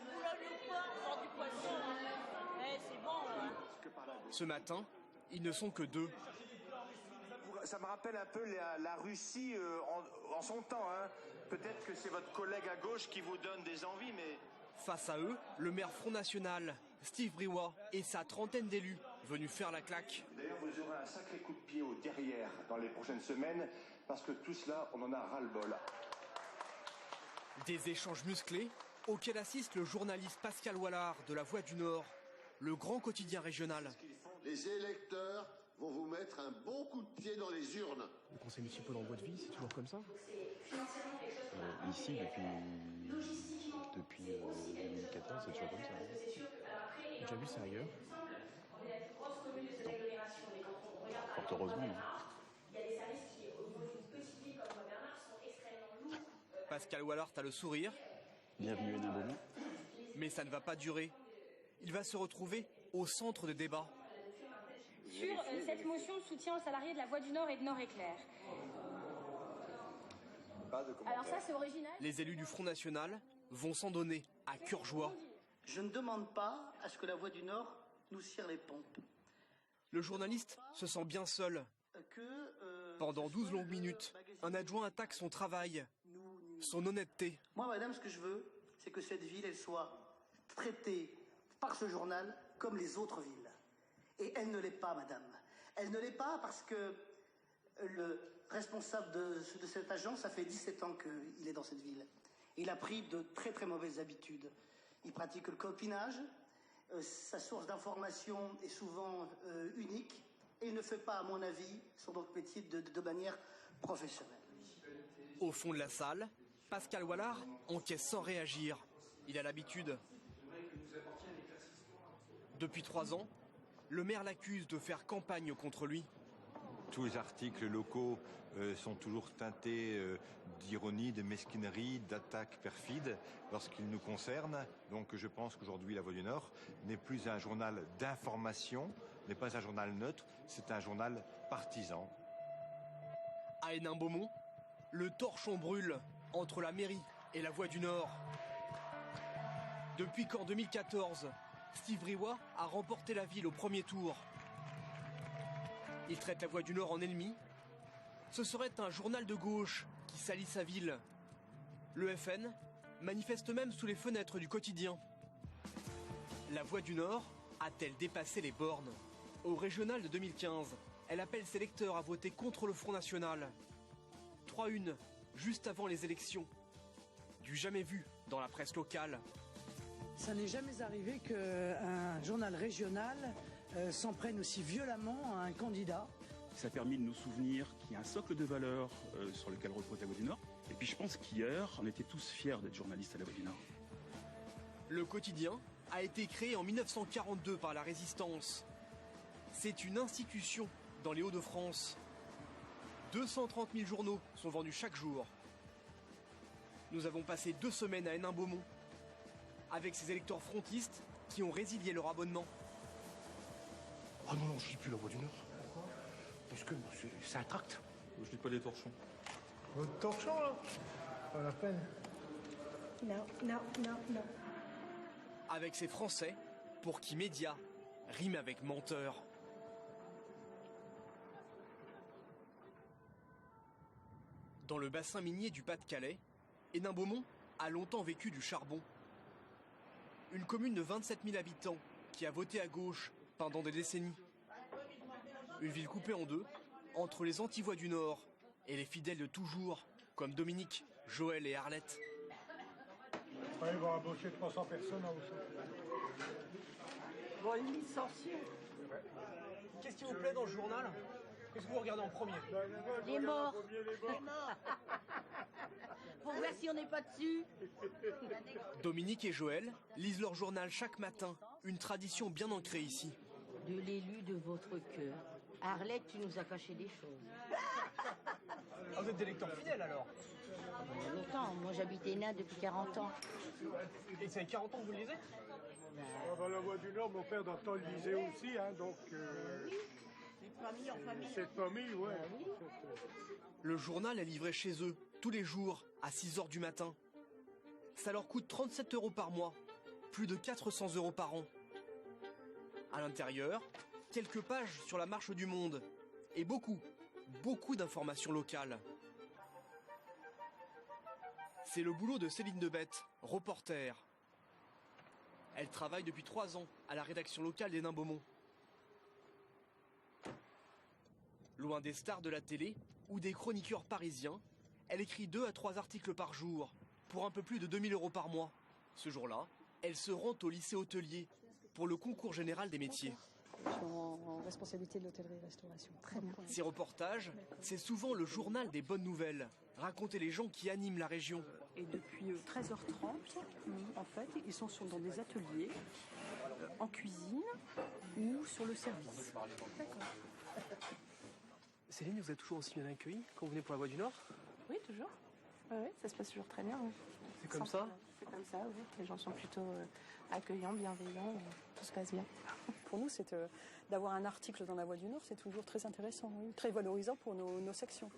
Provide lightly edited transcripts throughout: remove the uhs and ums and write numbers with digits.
Boulogne-le-Port, sort du poisson. Eh, c'est bon, hein. Ce matin, ils ne sont que 2. Ça me rappelle un peu la Russie en son temps. Hein. Peut-être que c'est votre collègue à gauche qui vous donne des envies, mais... Face à eux, le maire Front National, Steve Briouat, et sa trentaine d'élus, venus faire la claque. D'ailleurs, vous aurez un sacré coup de pied au derrière dans les prochaines semaines, parce que tout cela, on en a ras-le-bol. Des échanges musclés, auxquels assiste le journaliste Pascal Wallard de La Voix du Nord, le grand quotidien régional. Les électeurs vont vous mettre un bon coup de pied dans les urnes. Les conseils municipaux dans votre vie, c'est toujours comme ça? Ici, depuis 2014, c'est toujours comme ça. J'ai déjà vu ça ailleurs? Non. Fort heureusement, non. Pascal Wallard a le sourire. Bienvenue à Hénin-Beaumont. Mais ça ne va pas durer. Il va se retrouver au centre de débat. Sur cette motion de soutien aux salariés de La Voix du Nord et de Nord-Éclair. Alors ça, c'est original. Les élus du Front National vont s'en donner à cœur joie. Je ne demande pas à ce que La Voix du Nord nous cire les pompes. Le journaliste se sent bien seul. Pendant 12 longues minutes, un adjoint attaque son travail, son honnêteté. Moi, madame, ce que je veux, c'est que cette ville, elle soit traitée par ce journal comme les autres villes. Et elle ne l'est pas, madame. Elle ne l'est pas parce que le responsable de cette agence, ça fait 17 ans qu'il est dans cette ville. Il a pris de très très mauvaises habitudes. Il pratique le copinage, sa source d'information est souvent unique, et il ne fait pas, à mon avis, son métier de manière professionnelle. Au fond de la salle, Pascal Wallard encaisse sans réagir. Il a l'habitude. Depuis 3 ans, le maire l'accuse de faire campagne contre lui. Tous les articles locaux sont toujours teintés d'ironie, de mesquinerie, d'attaques perfides lorsqu'ils nous concernent. Donc je pense qu'aujourd'hui La Voix du Nord n'est plus un journal d'information, n'est pas un journal neutre, c'est un journal partisan. À Hénin-Beaumont, le torchon brûle entre la mairie et La Voix du Nord. Depuis qu'en 2014, Steve Briouat a remporté la ville au premier tour. Il traite La Voix du Nord en ennemi. Ce serait un journal de gauche qui salit sa ville. Le FN manifeste même sous les fenêtres du quotidien. La Voix du Nord a-t-elle dépassé les bornes? Au régional de 2015, elle appelle ses lecteurs à voter contre le Front National. 3-1, juste avant les élections. Du jamais vu dans la presse locale. Ça n'est jamais arrivé qu'un journal régional s'en prenne aussi violemment à un candidat. Ça a permis de nous souvenir qu'il y a un socle de valeurs sur lequel repose La Voix du Nord. Et puis je pense qu'hier, on était tous fiers d'être journalistes à La Voix du Nord. Le quotidien a été créé en 1942 par la Résistance. C'est une institution dans les Hauts-de-France. 230 000 journaux sont vendus chaque jour. Nous avons passé 2 semaines à Hénin-Beaumont avec ces électeurs frontistes qui ont résilié leur abonnement. Ah non, je lis plus La Voix du Nord. Pourquoi? Parce que c'est un tract. Je lis pas les torchons. Votre torchon, là? Pas la peine. Non. Avec ces Français, pour qui média rime avec menteur. Dans le bassin minier du Pas-de-Calais, Hénin-Beaumont a longtemps vécu du charbon. Une commune de 27 000 habitants qui a voté à gauche pendant des décennies. Une ville coupée en deux, entre les anti-Voix du Nord et les fidèles de toujours, comme Dominique, Joël et Arlette. Ouais, ils vont embaucher 300 personnes à Auchan. Ils vont les licencier. Qu'est-ce qui vous plaît dans le journal? Qu'est-ce que vous regardez en premier? Les morts. Pour voir si on n'est pas dessus. Dominique et Joël lisent leur journal chaque matin, une tradition bien ancrée ici. De l'élu de votre cœur. Arlette, tu nous as caché des choses. Ah, vous êtes des lecteurs fidèles alors? Il y a longtemps, moi j'habite Hénin depuis 40 ans. Et ça fait 40 ans que vous le lisez? La Voix du Nord, mon père d'antan le lisait aussi, hein, donc... Famille en famille. Cette famille, ouais. Le journal est livré chez eux, tous les jours, à 6 h du matin. Ça leur coûte 37 € par mois. plus de 400 € par an. À l'intérieur, quelques pages sur la marche du monde et beaucoup d'informations locales. C'est le boulot de Céline Debette, reporter. Elle travaille depuis 3 ans à la rédaction locale des Nains-Beaumont. Loin des stars de la télé ou des chroniqueurs parisiens, elle écrit 2 à 3 articles par jour pour un peu plus de 2000 € par mois. Ce jour-là, elle se rend au lycée hôtelier pour le concours général des métiers. Je suis en responsabilité de l'hôtellerie-restauration. Très bien. Ces reportages, c'est souvent le journal des bonnes nouvelles. Raconter les gens qui animent la région. Et depuis 13h30, en fait, ils sont dans des ateliers, en cuisine ou sur le service. D'accord. Céline, vous êtes toujours aussi bien accueillie quand vous venez pour la Voix du Nord? Oui, toujours. Oui, ça se passe toujours très bien. Oui. C'est comme ça? C'est comme ça, oui. Les gens sont plutôt accueillants, bienveillants, tout se passe bien. Pour nous, c'est d'avoir un article dans la Voix du Nord, c'est toujours très intéressant, oui. Très valorisant pour nos sections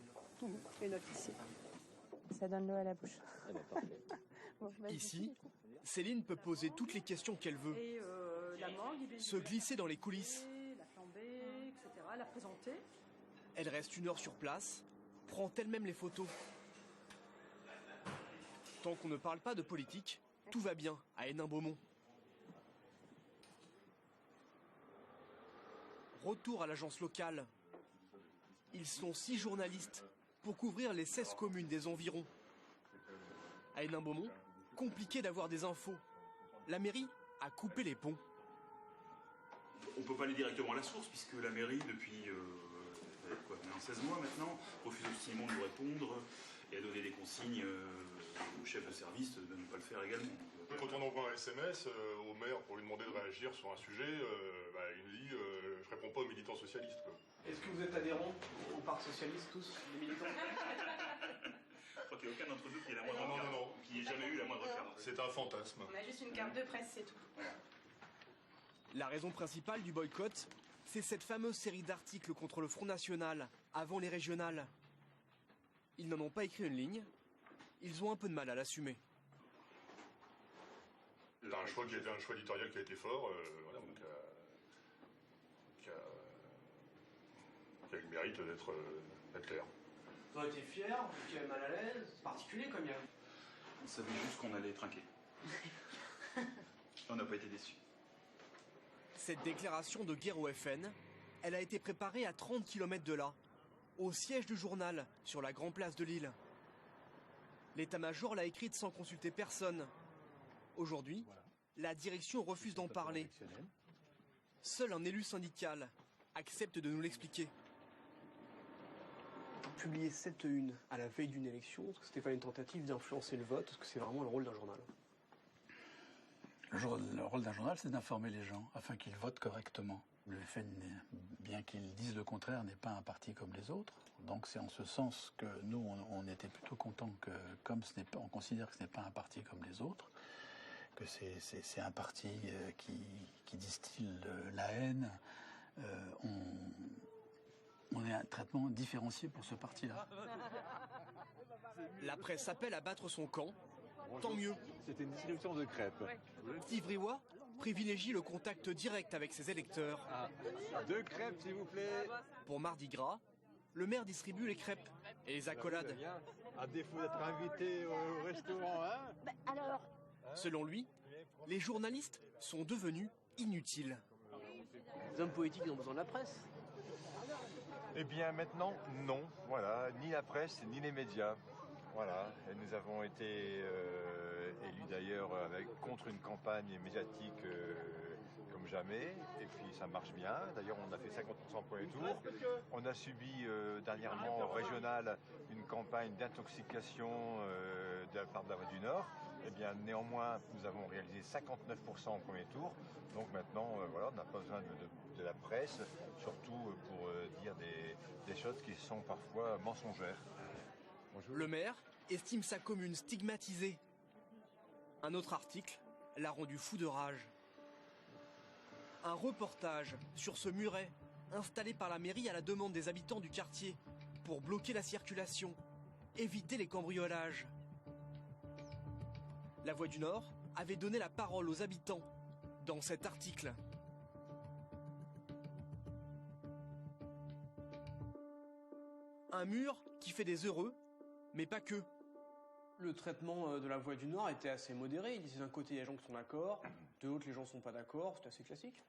et notre lycée. Ça donne l'eau à la bouche. Bon, ici, Céline peut poser toutes les questions qu'elle veut. Et la mangue, Se glisser dans les coulisses. la flambée, etc., la présenter. Elle reste 1 heure sur place, prend elle-même les photos. Tant qu'on ne parle pas de politique, tout va bien à Hénin-Beaumont. Retour à l'agence locale. Ils sont 6 journalistes pour couvrir les 16 communes des environs. À Hénin-Beaumont, compliqué d'avoir des infos. La mairie a coupé les ponts. On ne peut pas aller directement à la source puisque la mairie, depuis 16 mois maintenant, refuse obstinément de nous répondre et a donné des consignes au chef de service de ne pas le faire également. Quand on envoie un SMS au maire pour lui demander de réagir sur un sujet, il nous dit je réponds pas aux militants socialistes. Est-ce que vous êtes adhérents au Parti socialiste tous, les militants? Je crois qu'il n'y a aucun d'entre eux qui ait la moindre carte, qui ait jamais eu la moindre carte. C'est un fantasme. On a juste une carte de presse, c'est tout. La raison principale du boycott, c'est cette fameuse série d'articles contre le Front National, avant les régionales. Ils n'en ont pas écrit une ligne, ils ont un peu de mal à l'assumer. C'est un choix éditorial qui a été fort, qui a le mérite d'être clair. Vous avez été fier, vous êtes mal à l'aise, particulier comme il y a. On savait juste qu'on allait trinquer. On n'a pas été déçus. Cette déclaration de guerre au FN, elle a été préparée à 30 km de là, au siège du journal, sur la grande place de Lille. L'état-major l'a écrite sans consulter personne. Aujourd'hui, la direction refuse d'en parler. Seul un élu syndical accepte de nous l'expliquer. Publier cette une à la veille d'une élection, est-ce que c'était pas une tentative d'influencer le vote? Est-ce que c'est vraiment le rôle d'un journal? Le rôle d'un journal, c'est d'informer les gens afin qu'ils votent correctement. Le FN, bien qu'ils disent le contraire, n'est pas un parti comme les autres. Donc c'est en ce sens que nous, on était plutôt contents que, comme on considère que ce n'est pas un parti comme les autres, que c'est un parti qui distille la haine, on est un traitement différencié pour ce parti-là. La presse appelle à battre son camp. Tant mieux. C'était une distribution de crêpes. Steve Riouat privilégie le contact direct avec ses électeurs. 2 crêpes, s'il vous plaît. Pour Mardi Gras, le maire distribue les crêpes et les accolades. À défaut d'être invité au restaurant, hein? Alors, Selon lui, les journalistes sont devenus inutiles. Les hommes politiques ont besoin de la presse. Eh bien maintenant, non. Voilà, ni la presse, ni les médias. Voilà, et nous avons été élus d'ailleurs contre une campagne médiatique comme jamais, et puis ça marche bien. D'ailleurs, on a fait 50% au premier tour. On a subi dernièrement au régional une campagne d'intoxication de la part de la Voix du Nord. Eh bien, néanmoins, nous avons réalisé 59% au premier tour. Donc maintenant, voilà, on n'a pas besoin de la presse, surtout pour dire des choses qui sont parfois mensongères. Le maire estime sa commune stigmatisée. Un autre article l'a rendu fou de rage. Un reportage sur ce muret installé par la mairie à la demande des habitants du quartier pour bloquer la circulation, éviter les cambriolages. La Voix du Nord avait donné la parole aux habitants dans cet article. Un mur qui fait des heureux, mais pas que. Le traitement de la Voix du Nord était assez modéré. Il disait d'un côté, il y a des gens qui sont d'accord, de l'autre, les gens ne sont pas d'accord. C'est assez classique.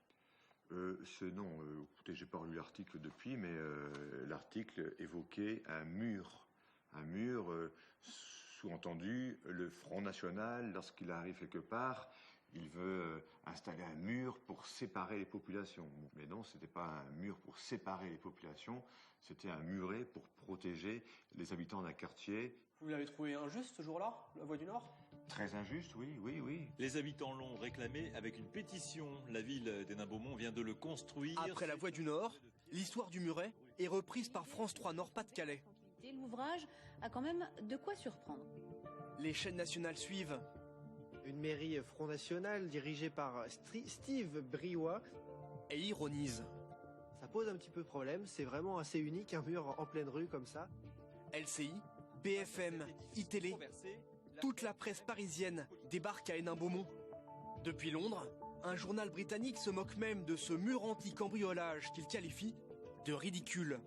Non, écoutez, j'ai pas relu l'article depuis, mais l'article évoquait un mur. Un mur, sous-entendu, le Front National, lorsqu'il arrive quelque part, il veut installer un mur pour séparer les populations. Mais non, c'était pas un mur pour séparer les populations, c'était un muret pour protéger les habitants d'un quartier. Vous l'avez trouvé injuste ce jour-là, la Voix du Nord? Très injuste, oui. Les habitants l'ont réclamé avec une pétition. La ville d'Hénin-Beaumont vient de le construire. Après la Voix du Nord, l'histoire du muret est reprise par France 3 Nord-Pas-de-Calais. L'ouvrage a quand même de quoi surprendre. Les chaînes nationales suivent. Une mairie Front National dirigée par Steve Briouat. Et ironise. Ça pose un petit peu problème, c'est vraiment assez unique, un mur en pleine rue comme ça. LCI, BFM, iTélé, toute la presse parisienne débarque à Hénin-Beaumont. Depuis Londres, un journal britannique se moque même de ce mur anti-cambriolage qu'il qualifie de ridicule.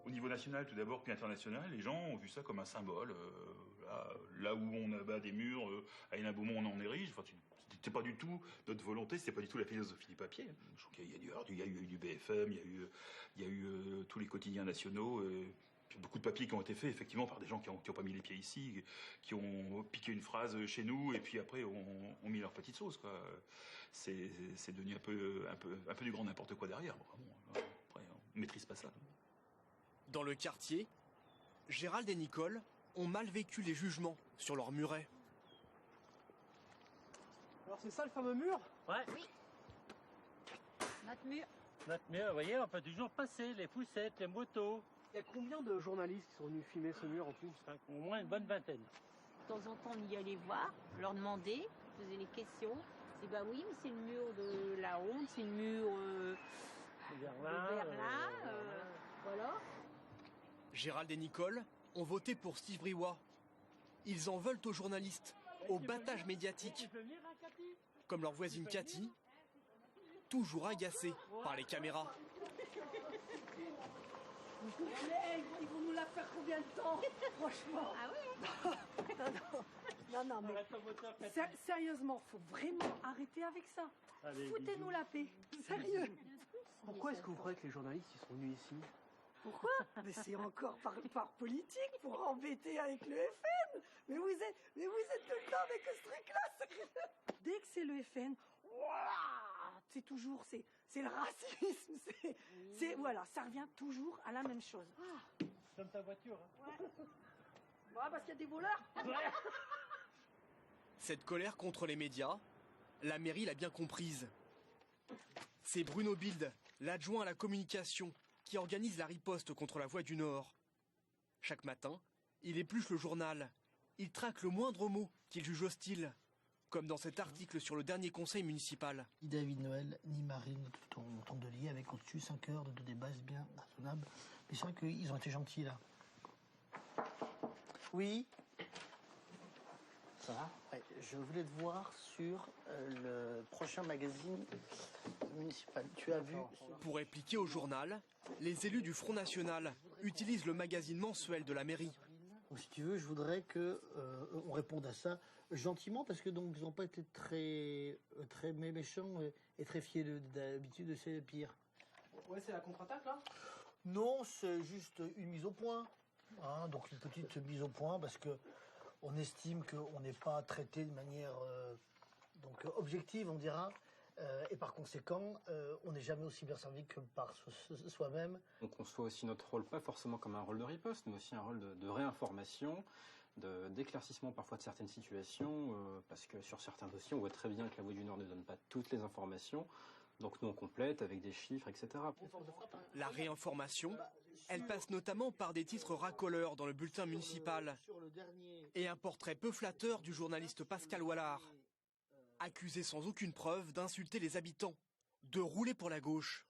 Au niveau national, tout d'abord, puis international, les gens ont vu ça comme un symbole. Là où on abat des murs, à Hénin-Beaumont, on en érige. Enfin, c'était pas du tout notre volonté, c'était pas du tout la philosophie du papier. Je trouve qu'il y a eu du BFM, il y a eu tous les quotidiens nationaux. Puis beaucoup de papiers qui ont été faits, effectivement, par des gens qui ont pas mis les pieds ici, qui ont piqué une phrase chez nous, et puis après, ont mis leur petite sauce, quoi. C'est devenu un peu du grand n'importe quoi derrière. Bon, après, on maîtrise pas ça. Dans le quartier, Gérald et Nicole ont mal vécu les jugements sur leur muret. Alors c'est ça le fameux mur? Ouais. Oui. Notre mur. Notre mur, vous voyez, on peut toujours passer les poussettes, les motos. Il y a combien de journalistes qui sont venus filmer ce mur en tout? Au moins une bonne vingtaine. De temps en temps, on y allait voir, leur demander, poser les questions. C'est bah oui, mais c'est le mur de la honte, c'est le mur de Berlin, voilà. Gérald et Nicole ont voté pour Steve Briouat. Ils en veulent aux journalistes, au battage médiatique. Comme leur voisine Cathy, toujours agacée par les caméras. Mais ils vont nous la faire combien de temps? Franchement. Ah oui. Non, mais sérieusement, faut vraiment arrêter avec ça. Foutez-nous la paix. Sérieux. Pourquoi est-ce que vous croyez que les journalistes ils sont venus ici? Pourquoi? Mais c'est encore par politique pour embêter avec le FN. Mais vous êtes tout le temps avec ce truc-là. Dès que c'est le FN, c'est toujours c'est le racisme. Voilà, ça revient toujours à la même chose. Comme ta voiture. Hein. Ouais, parce qu'il y a des voleurs. Cette colère contre les médias, la mairie l'a bien comprise. C'est Bruno Bild, l'adjoint à la communication, qui organise la riposte contre la Voix du Nord. Chaque matin, il épluche le journal. Il traque le moindre mot qu'il juge hostile, comme dans cet article sur le dernier conseil municipal. Ni David Noël, ni Marine Tondelier, avec au-dessus 5 heures de débat bien raisonnable. Mais c'est vrai qu'ils ont été gentils, là. Oui. Ça va? Ouais, je voulais te voir sur le prochain magazine municipal. Tu as vu? Pour répliquer au journal, les élus du Front National utilisent le magazine mensuel de la mairie. Donc, si tu veux, je voudrais que on réponde à ça gentiment, parce que donc ils n'ont pas été très méchants et très fiers d'habitude, c'est le pire. Ouais, c'est la contre-attaque là? Non, c'est juste une mise au point. Hein, donc une petite mise au point, parce que on estime qu'on n'est pas traité de manière objective, on dira. Et par conséquent, on n'est jamais aussi bien servi que par soi-même. On conçoit aussi notre rôle, pas forcément comme un rôle de riposte, mais aussi un rôle de réinformation, d'éclaircissement parfois de certaines situations, parce que sur certains dossiers, on voit très bien que la Voix du Nord ne donne pas toutes les informations. Donc nous, on complète avec des chiffres, etc. La réinformation, elle passe notamment par des titres racoleurs dans le bulletin municipal et un portrait peu flatteur du journaliste Pascal Wallard, accusé sans aucune preuve d'insulter les habitants, de rouler pour la gauche.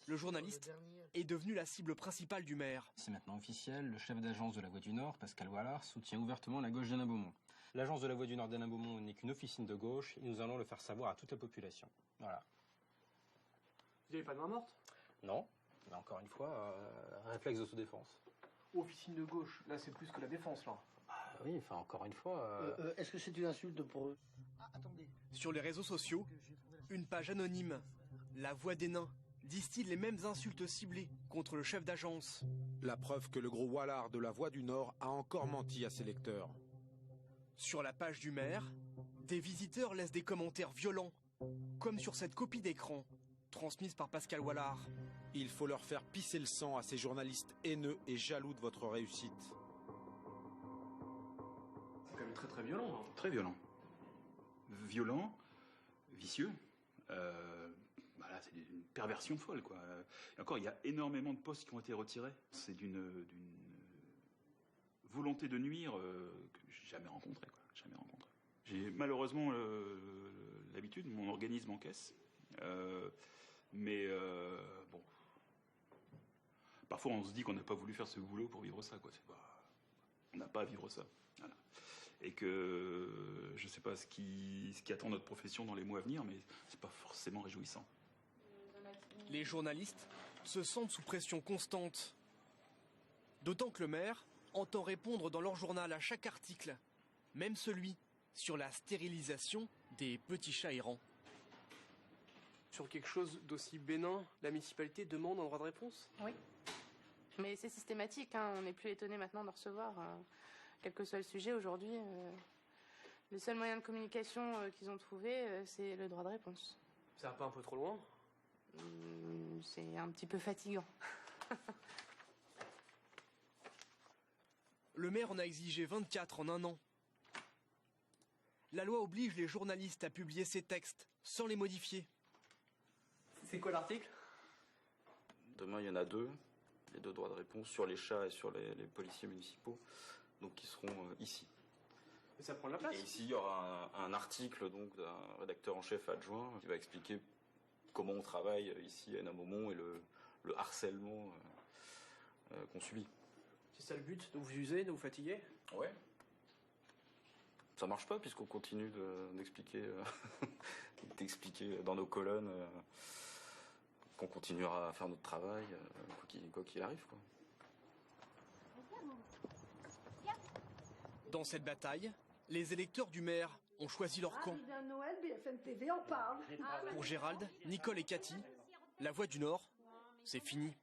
le journaliste est devenu la cible principale du maire. C'est maintenant officiel, le chef d'agence de la Voie du Nord, Pascal Wallard, soutient ouvertement la gauche d'Hénin-Beaumont. L'agence de la Voie du Nord d'Hénin-Beaumont n'est qu'une officine de gauche et nous allons le faire savoir à toute la population. Voilà. Vous n'avez pas de main morte? Non, mais encore une fois, réflexe d'autodéfense. Officine de gauche, là c'est plus que la défense là. Oui, enfin encore une fois... Est-ce que c'est une insulte pour eux? Attendez. Sur les réseaux sociaux, une page anonyme, La Voix des Nains, distille les mêmes insultes ciblées contre le chef d'agence. La preuve que le gros Wallard de la Voix du Nord a encore menti à ses lecteurs. Sur la page du maire, des visiteurs laissent des commentaires violents, comme sur cette copie d'écran, transmise par Pascal Wallard. Il faut leur faire pisser le sang à ces journalistes haineux et jaloux de votre réussite. C'est quand même très très violent. Hein. Très violent. Violent, vicieux. Voilà, c'est une perversion folle, quoi. Et encore, il y a énormément de postes qui ont été retirés. C'est d'une volonté de nuire que j'ai jamais rencontrée, quoi. Jamais rencontrée. J'ai malheureusement l'habitude, mon organisme encaisse. Mais bon, parfois on se dit qu'on n'a pas voulu faire ce boulot pour vivre ça, quoi. On n'a pas à vivre ça. Voilà. Et que je ne sais pas ce qui attend notre profession dans les mois à venir, mais c'est pas forcément réjouissant. Les journalistes se sentent sous pression constante. D'autant que le maire entend répondre dans leur journal à chaque article, même celui sur la stérilisation des petits chats errants. Sur quelque chose d'aussi bénin, la municipalité demande un droit de réponse? Oui. Mais c'est systématique, hein. On n'est plus étonné maintenant de recevoir, quel que soit le sujet aujourd'hui. Le seul moyen de communication qu'ils ont trouvé, c'est le droit de réponse. Ça va pas un peu trop loin? C'est un petit peu fatigant. Le maire en a exigé 24 en un an. La loi oblige les journalistes à publier ces textes sans les modifier. C'est quoi l'article? Demain, il y en a deux, les deux droits de réponse sur les chats et sur les policiers municipaux, donc qui seront ici. Et ça prend la place. Et ici, il y aura un article donc d'un rédacteur en chef adjoint qui va expliquer comment on travaille ici à Hénin-Beaumont et le harcèlement qu'on subit. C'est ça le but? De vous user, de vous fatiguer? Ouais. Ça marche pas puisqu'on continue d'expliquer dans nos colonnes qu'on continuera à faire notre travail quoi qu'il arrive, quoi. Dans cette bataille, les électeurs du maire ont choisi leur camp. Ah, Noël, BFM TV en parle. Pour Gérald, Nicole et Cathy, la Voix du Nord, c'est fini.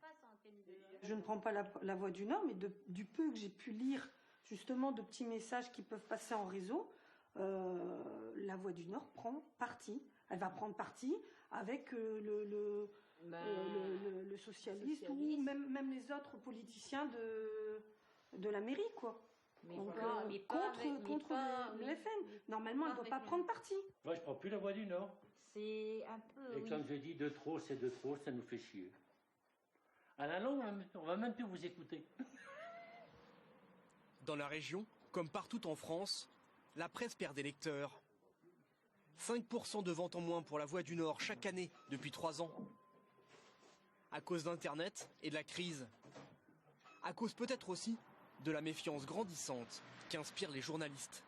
Je ne prends pas la Voix du Nord, mais du peu que j'ai pu lire, justement, de petits messages qui peuvent passer en réseau, la Voix du Nord prend parti. Elle va prendre parti avec le socialiste ou même les autres politiciens de la mairie, quoi. Donc, contre le FN. Normalement, elle ne doit pas prendre parti. Moi, je ne prends plus la Voix du Nord. C'est un peu... Et comme je dis, de trop, c'est de trop, ça nous fait chier. À la longue, on va même plus vous écouter. Dans la région, comme partout en France, la presse perd des lecteurs. 5% de ventes en moins pour la Voix du Nord chaque année depuis 3 ans. À cause d'Internet et de la crise. À cause peut-être aussi de la méfiance grandissante qu'inspirent les journalistes.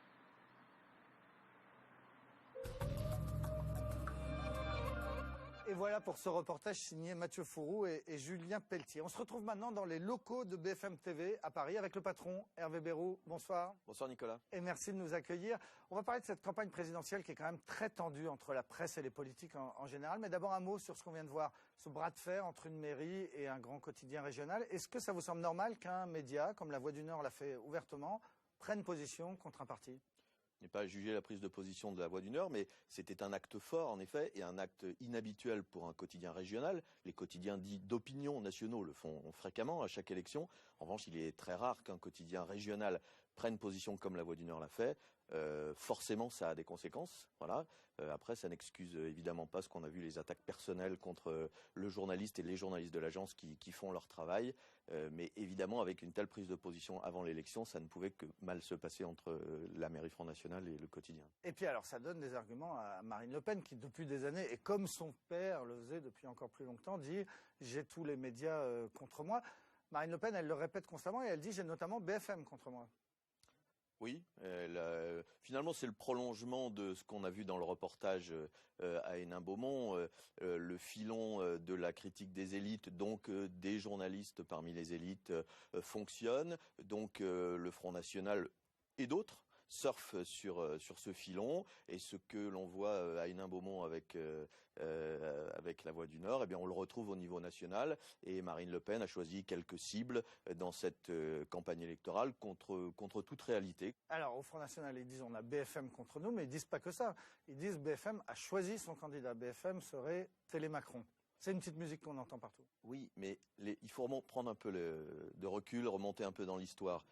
Et voilà pour ce reportage signé Mathieu Fourou et Julien Pelletier. On se retrouve maintenant dans les locaux de BFM TV à Paris avec le patron Hervé Bérou. Bonsoir. Bonsoir Nicolas. Et merci de nous accueillir. On va parler de cette campagne présidentielle qui est quand même très tendue entre la presse et les politiques en général. Mais d'abord un mot sur ce qu'on vient de voir, ce bras de fer entre une mairie et un grand quotidien régional. Est-ce que ça vous semble normal qu'un média, comme La Voix du Nord l'a fait ouvertement, prenne position contre un parti ? Je n'ai pas jugé la prise de position de La Voix du Nord, mais c'était un acte fort, en effet, et un acte inhabituel pour un quotidien régional. Les quotidiens dits d'opinion nationaux le font fréquemment à chaque élection. En revanche, il est très rare qu'un quotidien régional prennent position comme La Voix du Nord l'a fait, forcément ça a des conséquences. Voilà. Après, ça n'excuse évidemment pas ce qu'on a vu, les attaques personnelles contre le journaliste et les journalistes de l'agence qui font leur travail. Mais évidemment, avec une telle prise de position avant l'élection, ça ne pouvait que mal se passer entre la mairie Front National et le quotidien. Et puis alors, ça donne des arguments à Marine Le Pen qui, depuis des années, et comme son père le faisait depuis encore plus longtemps, dit « j'ai tous les médias contre moi ». Marine Le Pen, elle le répète constamment et elle dit « j'ai notamment BFM contre moi ». Oui, finalement c'est le prolongement de ce qu'on a vu dans le reportage à Hénin-Beaumont, le filon de la critique des élites, donc des journalistes parmi les élites fonctionne, donc le Front National et d'autres surfent sur ce filon, et ce que l'on voit à Hénin-Beaumont avec La Voix du Nord, eh bien on le retrouve au niveau national, et Marine Le Pen a choisi quelques cibles dans cette campagne électorale contre toute réalité. Alors au Front National, ils disent on a BFM contre nous, mais ils disent pas que ça. Ils disent BFM a choisi son candidat. BFM serait Télé-Macron. C'est une petite musique qu'on entend partout. Oui, mais il faut prendre un peu de recul, remonter un peu dans l'histoire.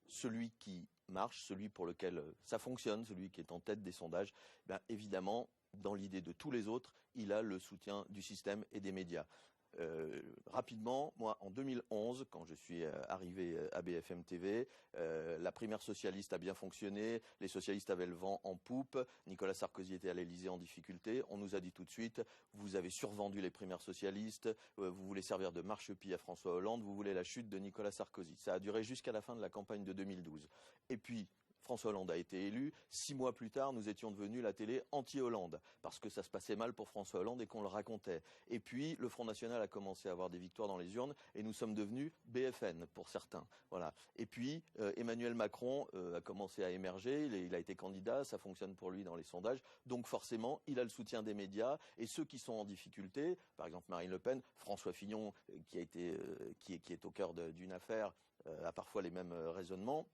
Celui qui marche, celui pour lequel ça fonctionne, celui qui est en tête des sondages, ben évidemment, dans l'idée de tous les autres, il a le soutien du système et des médias. Rapidement, moi, en 2011, quand je suis arrivé à BFM TV, la primaire socialiste a bien fonctionné, les socialistes avaient le vent en poupe, Nicolas Sarkozy était à l'Élysée en difficulté, on nous a dit tout de suite, vous avez survendu les primaires socialistes, vous voulez servir de marchepied à François Hollande, vous voulez la chute de Nicolas Sarkozy. Ça a duré jusqu'à la fin de la campagne de 2012. Et puis, François Hollande a été élu. 6 mois plus tard, nous étions devenus la télé anti-Hollande, parce que ça se passait mal pour François Hollande et qu'on le racontait. Et puis, le Front National a commencé à avoir des victoires dans les urnes, et nous sommes devenus BFN, pour certains. Voilà. Et puis, Emmanuel Macron a commencé à émerger, il a été candidat, ça fonctionne pour lui dans les sondages, donc forcément, il a le soutien des médias, et ceux qui sont en difficulté, par exemple Marine Le Pen, François Fillon, qui est au cœur d'une affaire, a parfois les mêmes raisonnements,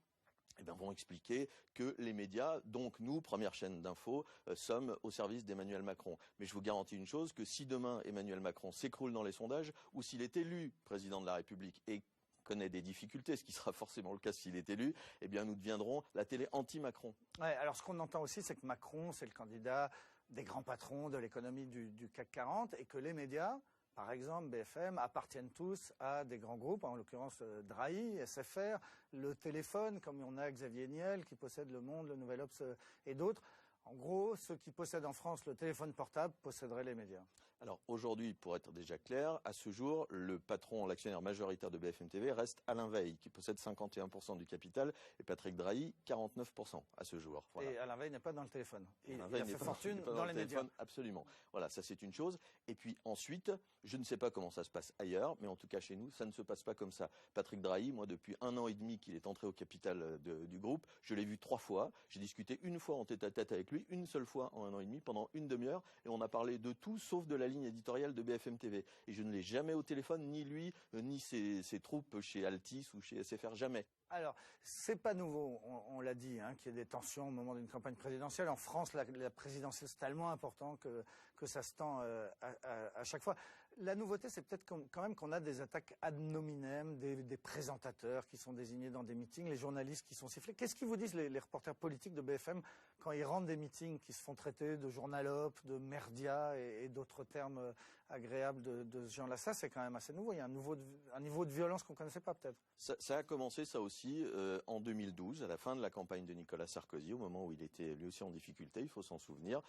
eh bien, vont expliquer que les médias, donc nous, première chaîne d'info, sommes au service d'Emmanuel Macron. Mais je vous garantis une chose, que si demain Emmanuel Macron s'écroule dans les sondages, ou s'il est élu président de la République et connaît des difficultés, ce qui sera forcément le cas s'il est élu, eh bien nous deviendrons la télé anti-Macron. Ouais, alors ce qu'on entend aussi, c'est que Macron, c'est le candidat des grands patrons de l'économie du CAC 40, et que les médias, par exemple, BFM, appartiennent tous à des grands groupes, en l'occurrence Drahi, SFR, le Téléphone, comme on a Xavier Niel qui possède Le Monde, le Nouvel Obs et d'autres. En gros, ceux qui possèdent en France le téléphone portable posséderaient les médias. Alors aujourd'hui, pour être déjà clair, à ce jour, le patron, l'actionnaire majoritaire de BFM TV reste Alain Veil, qui possède 51% du capital, et Patrick Drahi, 49% à ce jour. Voilà. Et Alain Veil n'est pas dans le téléphone. Il a Veil fait fortune dans les médias. Absolument. Voilà, ça c'est une chose. Et puis ensuite, je ne sais pas comment ça se passe ailleurs, mais en tout cas chez nous, ça ne se passe pas comme ça. Patrick Drahi, moi depuis 1 an et demi qu'il est entré au capital du groupe, je l'ai vu 3 fois. J'ai discuté une fois en tête-à-tête avec lui, une seule fois en 1 an et demi, pendant une demi-heure, et on a parlé de tout sauf de la ligne éditoriale de BFM TV. Et je ne l'ai jamais au téléphone, ni lui, ni ses troupes chez Altis ou chez SFR, jamais. Alors, c'est pas nouveau, on l'a dit, hein, qu'il y ait des tensions au moment d'une campagne présidentielle. En France, la présidentielle, c'est tellement important que ça se tend à chaque fois. La nouveauté, c'est peut-être quand même qu'on a des attaques ad nominem, des présentateurs qui sont désignés dans des meetings, les journalistes qui sont sifflés. Qu'est-ce qu'ils vous disent, les reporters politiques de BFM, quand ils rentrent des meetings qui se font traiter de journalope, de merdia et d'autres termes agréables de ce genre-là? Ça, c'est quand même assez nouveau. Il y a un niveau de violence qu'on ne connaissait pas, peut-être. Ça a commencé, ça aussi, en 2012, à la fin de la campagne de Nicolas Sarkozy, au moment où il était lui aussi en difficulté, il faut s'en souvenir.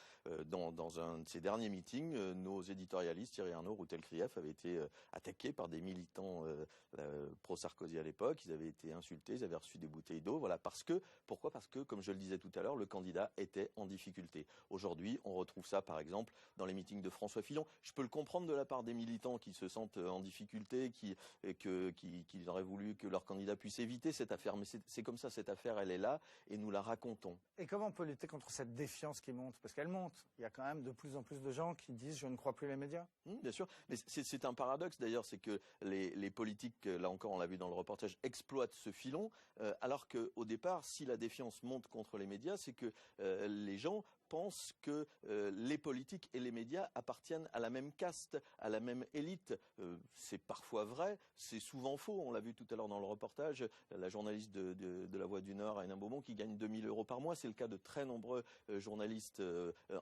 Dans un de ses derniers meetings, nos éditorialistes, Thierry Arnaud, Routel Krief, avaient été attaqués par des militants pro-Sarkozy à l'époque. Ils avaient été insultés, ils avaient reçu des bouteilles d'eau. Voilà. Pourquoi ? Parce que, comme je le disais tout à l'heure, le candidat était en difficulté. Aujourd'hui, on retrouve ça, par exemple, dans les meetings de François Fillon. Je peux le comprendre de la part des militants qui se sentent en difficulté, qui auraient voulu que leur candidat puisse éviter cette affaire. Mais c'est comme ça, cette affaire, elle est là, et nous la racontons. Et comment on peut lutter contre cette défiance qui monte? Parce qu'elle monte. Il y a quand même de plus en plus de gens qui disent « je ne crois plus les médias ». Bien sûr, mais c'est un paradoxe d'ailleurs, c'est que les politiques, là encore on l'a vu dans le reportage, exploitent ce filon, alors qu'au départ, si la défiance monte contre les médias, c'est que les gens pense que les politiques et les médias appartiennent à la même caste, à la même élite. C'est parfois vrai, c'est souvent faux. On l'a vu tout à l'heure dans le reportage, la journaliste de La Voix du Nord, Hénin Beaumont, qui gagne 2 000 € par mois. C'est le cas de très nombreux journalistes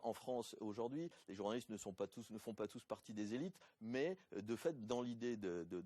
en France aujourd'hui. Les journalistes ne font pas tous partie des élites, mais de fait, dans l'idée de